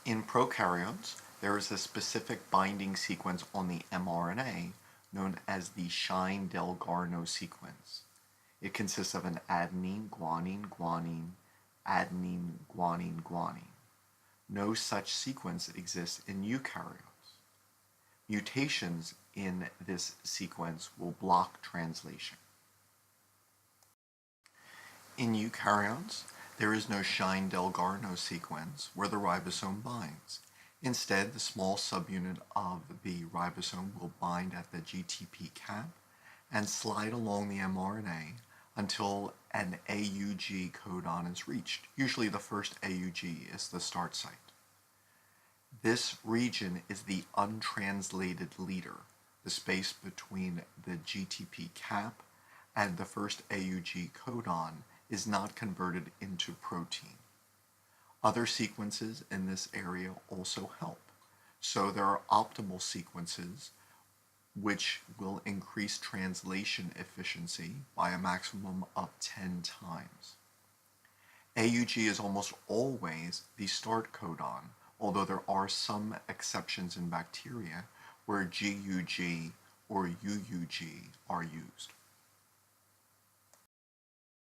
In prokaryotes, there is a specific binding sequence on the mRNA known as the Shine Dalgarno sequence. It consists of an adenine, guanine, guanine, adenine, guanine, guanine. No such sequence exists in eukaryotes. Mutations in this sequence will block translation. In eukaryotes, there is no Shine Dalgarno sequence where the ribosome binds. Instead, the small subunit of the ribosome will bind at the GTP cap and slide along the mRNA until an AUG codon is reached. Usually the first AUG is the start site. This region is the untranslated leader, the space between the GTP cap and the first AUG codon is not converted into protein. Other sequences in this area also help. So there are optimal sequences which will increase translation efficiency by a maximum of 10 times. AUG is almost always the start codon, although there are some exceptions in bacteria where GUG or UUG are used.